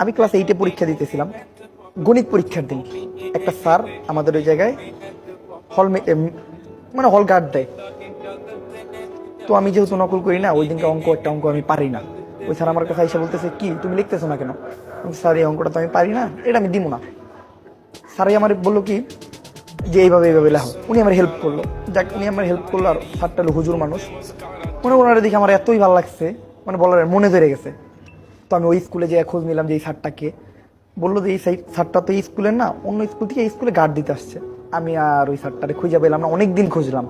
আমি ক্লাস 8-এ পরীক্ষা দিতেছিলাম, গণিত পরীক্ষার দিন একটা স্যার আমাদের ওই জায়গায় হল মানে হল গার্ড দেয়। তো আমি যেহেতু নকল করি না, ওই দিনকে একটা অঙ্ক আমি পারি না। ওই স্যার আমার কাছে এসে বলতেছে, কি তুমি লিখতেছো না কেন? স্যার এই অঙ্কটা তো আমি পারি না, এটা আমি দিব না। স্যারই আমার বললো কি যে এইভাবে এইভাবে লেখো। উনি আমার হেল্প করলো, যাক উনি আমার হেল্প করলো। আর স্যারটা হলো হুজুর মানুষ, মনে ওনারা দেখে আমার এতই ভালো লাগছে, মানে বলার মনে ধরে গেছে। তো আমি ওই স্কুলে যে খোঁজ নিলাম যে এই স্যারটাকে, বললো যে এই স্যারটা তো এই স্কুলের না, অন্য স্কুল থেকে এই স্কুলে গার্ড দিতে আসছে। আমি আর ওই স্যারটারে খুঁজে পেলাম না, অনেকদিন খুঁজলাম।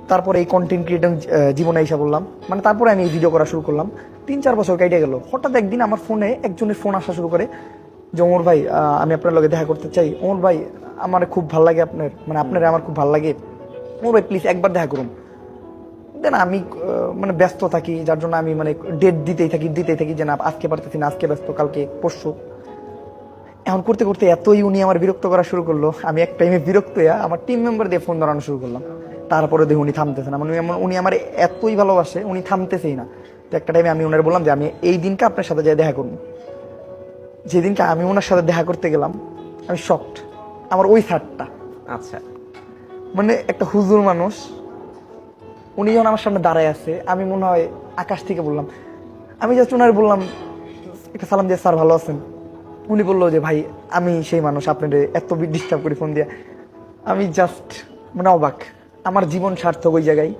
তারপরে এই কন্টেন্ট ক্রিয়েটিং জীবনে এসে বললাম, মানে তারপরে আমি এই ভিডিও করা শুরু করলাম। 3-4 বছর কেটে গেল। হঠাৎ একদিন আমার ফোনে একজনের ফোন আসা শুরু করে যে, ওমর ভাই আমি আপনার লগে দেখা করতে চাই। ওমর ভাই আমার খুব ভালো লাগে আপনার, মানে আপনার আমার খুব ভালো লাগে, ওমর ভাই প্লিজ একবার দেখা করুন। দেন আমি মানে ব্যস্ত থাকি, যার জন্য আমি মানে ডেট দিতেই থাকি যে না আজকে পারতেছি না, আজকে ব্যস্ত, কালকে পরশু। এখন করতে করতে এতই উনি আমার বিরক্ত করা শুরু করলো, আমি এক টাইমে বিরক্ত হয়ে আমার টিম মেম্বার দিয়ে ফোন ধরানো শুরু করলাম। তারপরে দেখি উনি থামতেছে না, মানে উনি আমার এতই ভালোবাসে, উনি থামতেছেই না। তো একটা টাইমে আমি ওনার বললাম যে আমি এই দিনকে আপনার সাথে যাই দেখা করবো। যেদিনকে আমি ওনার সাথে দেখা করতে গেলাম, আমি শকড। আমার ওই স্যারটা, আচ্ছা। মানে একটা হুজুর মানুষ, উনি যখন আমার সামনে দাঁড়ায় আছে, আমি মনে হয় আকাশ থেকে বললাম, আমি জাস্ট ওনার বললাম একটা সালাম দিয়ে, স্যার ভালো আছেন? উনি বললো যে ভাই আমি সেই মানুষ, আপনার এত ডিস্টার্ব করি ফোন দিয়ে। আমি জাস্ট মানে অবাক। আমার জীবন সার্থক ওই জায়গায়,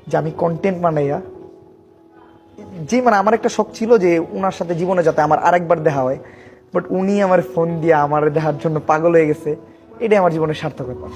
যে আমি কন্টেন্ট বানাইয়া, যে মানে আমার একটা শখ ছিল যে ওনার সাথে জীবনে যাতে আমার আরেকবার দেখা হয়, বাট উনি আমার ফোন দিয়ে আমার দেখার জন্য পাগল হয়ে গেছে। এটাই আমার জীবনের সার্থকতা।